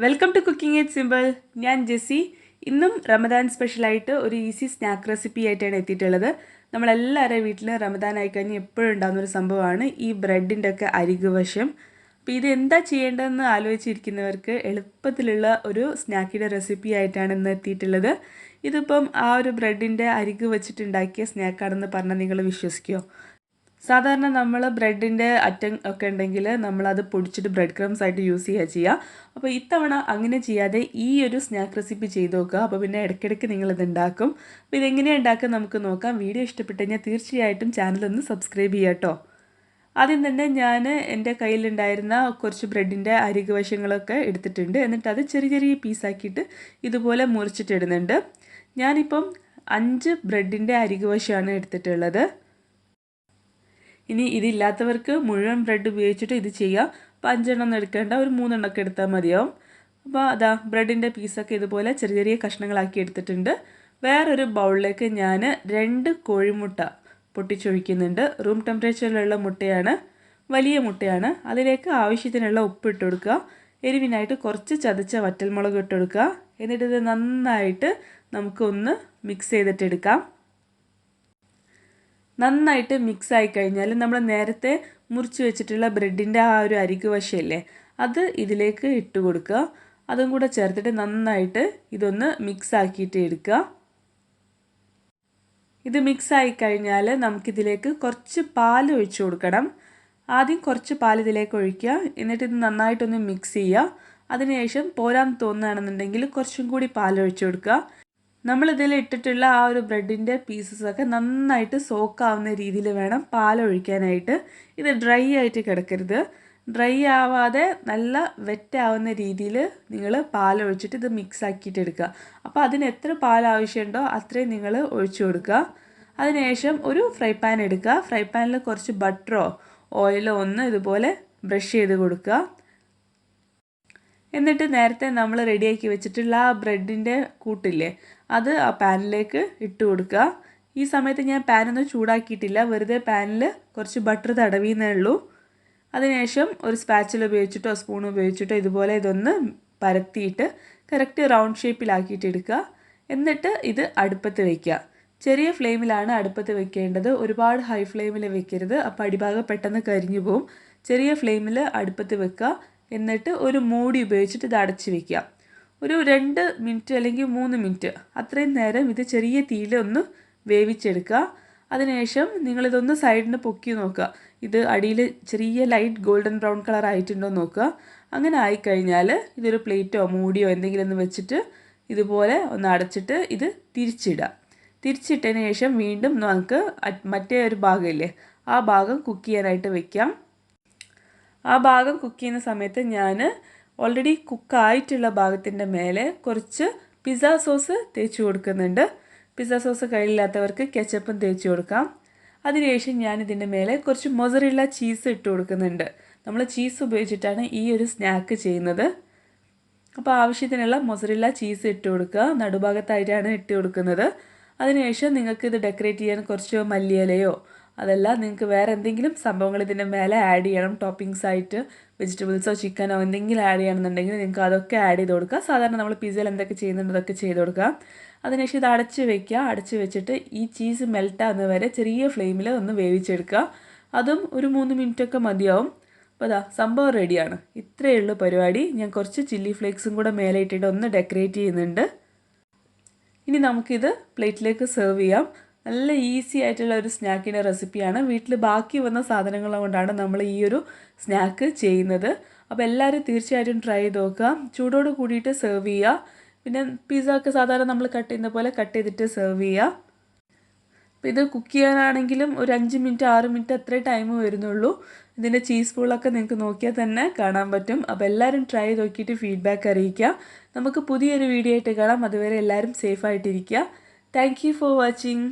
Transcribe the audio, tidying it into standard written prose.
Welcome to cooking it simple. ഞാൻ Jessy. ഇന്നും റമദാൻ സ്പെഷ്യലായിട്ട് ഒരു ഈസി സ്നാക്ക് റെസിപ്പി ആയിട്ടാണ് എത്തിയിട്ടുള്ളത്. നമ്മളെല്ലാവരുടെയും വീട്ടിൽ റമദാൻ ആയിക്കഴിഞ്ഞ് എപ്പോഴും ഉണ്ടാകുന്നൊരു സംഭവമാണ് ഈ ബ്രെഡിൻ്റെ ഒക്കെ അരികു വശം. അപ്പോൾ ഇത് എന്താ ചെയ്യേണ്ടതെന്ന് ആലോചിച്ചിരിക്കുന്നവർക്ക് എളുപ്പത്തിലുള്ള ഒരു സ്നാക്കിൻ്റെ റെസിപ്പി ആയിട്ടാണ് ഇന്ന് എത്തിയിട്ടുള്ളത്. ഇതിപ്പം ആ ഒരു ബ്രെഡിൻ്റെ അരികു വെച്ചിട്ടുണ്ടാക്കിയ സ്നാക്കാണെന്ന് പറഞ്ഞാൽ നിങ്ങൾ വിശ്വസിക്കുമോ? സാധാരണ നമ്മൾ ബ്രെഡിൻ്റെ അറ്റം ഒക്കെ ഉണ്ടെങ്കിൽ നമ്മളത് പൊടിച്ചിട്ട് ബ്രെഡ് ക്രംസ് ആയിട്ട് യൂസ് ചെയ്യുക. അപ്പോൾ ഇത്തവണ അങ്ങനെ ചെയ്യാതെ ഈ ഒരു സ്നാക്ക് റെസിപ്പി ചെയ്ത് നോക്കുക. അപ്പോൾ പിന്നെ ഇടയ്ക്കിടയ്ക്ക് നിങ്ങളിത് ഉണ്ടാക്കും. അപ്പോൾ ഇതെങ്ങനെയാണ് ഉണ്ടാക്കുക നമുക്ക് നോക്കാം. വീഡിയോ ഇഷ്ടപ്പെട്ടു കഴിഞ്ഞാൽ തീർച്ചയായിട്ടും ചാനലൊന്ന് സബ്സ്ക്രൈബ് ചെയ്യുക കേട്ടോ. ആദ്യം തന്നെ ഞാൻ എൻ്റെ കയ്യിലുണ്ടായിരുന്ന കുറച്ച് ബ്രെഡിൻ്റെ അരികുവശങ്ങളൊക്കെ എടുത്തിട്ടുണ്ട്. എന്നിട്ട് അത് ചെറിയ ചെറിയ പീസാക്കിയിട്ട് ഇതുപോലെ മുറിച്ചിട്ടിടുന്നുണ്ട്. ഞാനിപ്പം 5 ബ്രെഡിൻ്റെ അരികുവശമാണ് എടുത്തിട്ടുള്ളത്. ഇനി ഇതില്ലാത്തവർക്ക് മുഴുവൻ ബ്രെഡ് ഉപയോഗിച്ചിട്ട് ഇത് ചെയ്യാം. അപ്പോൾ 5 എണ്ണം ഒന്നും എടുക്കേണ്ട, ഒരു 3 എണ്ണമൊക്കെ എടുത്താൽ മതിയാവും. അപ്പോൾ അതാ ബ്രെഡിൻ്റെ പീസൊക്കെ ഇതുപോലെ ചെറിയ ചെറിയ കഷ്ണങ്ങളാക്കി എടുത്തിട്ടുണ്ട്. വേറൊരു ബൗളിലേക്ക് ഞാൻ 2 കോഴിമുട്ട പൊട്ടിച്ചൊഴിക്കുന്നുണ്ട്. റൂം ടെമ്പറേച്ചറിലുള്ള മുട്ടയാണ്, വലിയ മുട്ടയാണ്. അതിലേക്ക് ആവശ്യത്തിനുള്ള ഉപ്പ് ഇട്ട് കൊടുക്കുക. എരിവിനായിട്ട് കുറച്ച് ചതച്ച വറ്റൽമുളക് ഇട്ട് കൊടുക്കുക. എന്നിട്ട് ഇത് നന്നായിട്ട് നമുക്കൊന്ന് മിക്സ് ചെയ്തിട്ടെടുക്കാം. നന്നായിട്ട് മിക്സ് ആയി കഴിഞ്ഞാൽ നമ്മൾ നേരത്തെ മുറിച്ച് വെച്ചിട്ടുള്ള ബ്രെഡിൻ്റെ ആ ഒരു അരികു വശമില്ലേ, അത് ഇതിലേക്ക് ഇട്ട് കൊടുക്കുക. അതും കൂടെ ചേർത്തിട്ട് നന്നായിട്ട് ഇതൊന്ന് മിക്സ് ആക്കിയിട്ട് എടുക്കുക. ഇത് മിക്സ് ആയി കഴിഞ്ഞാൽ നമുക്കിതിലേക്ക് കുറച്ച് പാൽ ഒഴിച്ചു കൊടുക്കണം. ആദ്യം കുറച്ച് പാൽ ഇതിലേക്ക് ഒഴിക്കുക. എന്നിട്ട് ഇത് നന്നായിട്ടൊന്ന് മിക്സ് ചെയ്യുക. അതിനുശേഷം പോരാൻ തോന്നുകയാണെന്നുണ്ടെങ്കിൽ കുറച്ചും കൂടി പാൽ ഒഴിച്ചു കൊടുക്കുക. നമ്മളിതിൽ ഇട്ടിട്ടുള്ള ആ ഒരു ബ്രെഡിൻ്റെ പീസസൊക്കെ നന്നായിട്ട് സോക്കാവുന്ന രീതിയിൽ വേണം പാലൊഴിക്കാനായിട്ട്. ഇത് ഡ്രൈ ആയിട്ട് കിടക്കരുത്. ഡ്രൈ ആവാതെ നല്ല വെറ്റാവുന്ന രീതിയിൽ നിങ്ങൾ പാലൊഴിച്ചിട്ട് ഇത് മിക്സ് ആക്കിയിട്ട് എടുക്കുക. അപ്പോൾ അതിന് എത്ര പാൽ ആവശ്യമുണ്ടോ അത്രയും നിങ്ങൾ ഒഴിച്ചു കൊടുക്കുക. അതിനുശേഷം ഒരു ഫ്രൈ പാൻ എടുക്കുക. ഫ്രൈ പാനിൽ കുറച്ച് ബട്ടറോ ഓയിലോ ഒന്ന് ഇതുപോലെ ബ്രഷ് ചെയ്ത് കൊടുക്കുക. എന്നിട്ട് നേരത്തെ നമ്മൾ റെഡിയാക്കി വെച്ചിട്ടുള്ള ആ ബ്രെഡിൻ്റെ കൂട്ടില്ലേ, അത് ആ പാനിലേക്ക് ഇട്ട് കൊടുക്കുക. ഈ സമയത്ത് ഞാൻ പാനൊന്നും ചൂടാക്കിയിട്ടില്ല, വെറുതെ പാനിൽ കുറച്ച് ബട്ടർ തടവിയെന്നേ ഉള്ളൂ. അതിനുശേഷം ഒരു സ്പാച്ചിൽ ഉപയോഗിച്ചിട്ടോ സ്പൂൺ ഉപയോഗിച്ചിട്ടോ ഇതുപോലെ ഇതൊന്ന് പരത്തിയിട്ട് കറക്റ്റ് റൗണ്ട് ഷേപ്പിലാക്കിയിട്ട് എടുക്കുക. എന്നിട്ട് ഇത് അടുപ്പത്ത് വയ്ക്കുക. ചെറിയ ഫ്ലെയിമിലാണ് അടുപ്പത്ത് വെക്കേണ്ടത്, ഒരുപാട് ഹൈ ഫ്ലെയിമിൽ വെക്കരുത്. അപ്പോൾ അടിഭാഗം പെട്ടെന്ന് കരിഞ്ഞു പോവും. ചെറിയ ഫ്ലെയിമിൽ അടുപ്പത്ത് വെക്കുക. എന്നിട്ട് ഒരു മൂടി ഉപയോഗിച്ചിട്ട് ഇത് അടച്ച് വയ്ക്കുക. ഒരു 2 മിനിറ്റ് അല്ലെങ്കിൽ 3 മിനിറ്റ് അത്രയും നേരം ഇത് ചെറിയ തീയിൽ ഒന്ന് വേവിച്ചെടുക്കുക. അതിനുശേഷം നിങ്ങളിതൊന്ന് സൈഡിന് പൊക്കി നോക്കുക. ഇത് അടിയിൽ ചെറിയ ലൈറ്റ് ഗോൾഡൻ ബ്രൗൺ കളർ ആയിട്ടുണ്ടോ നോക്കുക. അങ്ങനെ ആയിക്കഴിഞ്ഞാൽ ഇതൊരു പ്ലേറ്റോ മൂടിയോ എന്തെങ്കിലും ഒന്ന് വെച്ചിട്ട് ഇതുപോലെ ഒന്ന് അടച്ചിട്ട് ഇത് തിരിച്ചിടുക. തിരിച്ചിട്ടതിന് ശേഷം വീണ്ടും നമുക്ക് മറ്റേ ഒരു ഭാഗമില്ലേ, ആ ഭാഗം കുക്ക് ചെയ്യാനായിട്ട് വയ്ക്കാം. ആ ഭാഗം കുക്ക് ചെയ്യുന്ന സമയത്ത് ഞാൻ ഓൾറെഡി കുക്കായിട്ടുള്ള ഭാഗത്തിൻ്റെ മേലെ കുറച്ച് പിസ്സ സോസ് തേച്ച് കൊടുക്കുന്നുണ്ട്. പിസ്സ സോസ് കയ്യിലില്ലാത്തവർക്ക് കെച്ചപ്പും തേച്ച് കൊടുക്കാം. അതിനുശേഷം ഞാൻ ഇതിൻ്റെ മേലെ കുറച്ച് മൊസറെല്ല ചീസ് ഇട്ട് കൊടുക്കുന്നുണ്ട്. നമ്മൾ ചീസ് ഉപയോഗിച്ചിട്ടാണ് ഈ ഒരു സ്നാക്ക് ചെയ്യുന്നത്. അപ്പോൾ ആവശ്യത്തിനുള്ള മൊസറെല്ല ചീസ് ഇട്ട് കൊടുക്കുക. നടുഭാഗത്തായിട്ടാണ് ഇട്ട് കൊടുക്കുന്നത്. അതിനുശേഷം നിങ്ങൾക്ക് ഇത് ഡെക്കറേറ്റ് ചെയ്യാൻ കുറച്ച് മല്ലിയിലയോ അതല്ല നിങ്ങൾക്ക് വേറെ എന്തെങ്കിലും സംഭവങ്ങൾ ഇതിൻ്റെ മേലെ ആഡ് ചെയ്യണം, ടോപ്പിങ്സ് ആയിട്ട് വെജിറ്റബിൾസോ ചിക്കനോ എന്തെങ്കിലും ആഡ് ചെയ്യണമെന്നുണ്ടെങ്കിൽ നിങ്ങൾക്ക് അതൊക്കെ ആഡ് ചെയ്ത് കൊടുക്കുക. സാധാരണ നമ്മൾ പിസ്സയിൽ എന്തൊക്കെ ചെയ്യുന്നുണ്ട് അതൊക്കെ ചെയ്ത് കൊടുക്കുക. അതിനുശേഷം ഇത് അടച്ച് വയ്ക്കുക. അടച്ച് വെച്ചിട്ട് ഈ ചീസ് മെൽറ്റാകുന്ന വരെ ചെറിയ ഫ്ലെയിമിൽ ഒന്ന് വേവിച്ചെടുക്കുക. അതും ഒരു 3 മിനിറ്റൊക്കെ മതിയാവും. അപ്പോൾ അതാ സംഭവം റെഡിയാണ്. ഇത്രയേ ഉള്ളൂ പരിപാടി. ഞാൻ കുറച്ച് ചില്ലി ഫ്ലേക്സും കൂടെ മേലെ ഇട്ടിട്ട് ഒന്ന് ഡെക്കറേറ്റ് ചെയ്യുന്നുണ്ട്. ഇനി നമുക്കിത് പ്ലേറ്റിലേക്ക് സെർവ് ചെയ്യാം. നല്ല ഈസി ആയിട്ടുള്ള ഒരു സ്നാക്കിൻ്റെ റെസിപ്പിയാണ്. വീട്ടിൽ ബാക്കി വന്ന സാധനങ്ങൾ കൊണ്ടാണ് നമ്മൾ ഈ ഒരു സ്നാക്ക് ചെയ്യുന്നത്. അപ്പോൾ എല്ലാവരും തീർച്ചയായിട്ടും ട്രൈ ചെയ്ത് നോക്കുക. ചൂടോട് കൂടിയിട്ട് സെർവ് ചെയ്യുക. പിന്നെ പിസ്സ ഒക്കെ സാധാരണ നമ്മൾ കട്ട് ചെയ്യുന്ന പോലെ കട്ട് ചെയ്തിട്ട് സെർവ് ചെയ്യുക. അപ്പോൾ ഇത് കുക്ക് ചെയ്യാനാണെങ്കിലും ഒരു 5 മിനിറ്റ് 6 മിനിറ്റ് അത്രേ ടൈം വരുന്നുള്ളൂ. ഇതിൻ്റെ ചീസ് പൂളൊക്കെ നിങ്ങൾക്ക് നോക്കിയാൽ തന്നെ കാണാൻ പറ്റും. അപ്പോൾ എല്ലാവരും ട്രൈ ചെയ്ത് നോക്കിയിട്ട് ഫീഡ്ബാക്ക് അറിയിക്കുക. നമുക്ക് പുതിയൊരു വീഡിയോ ആയിട്ട് കാണാം. അതുവരെ എല്ലാവരും സേഫായിട്ടിരിക്കുക. Thank you for watching.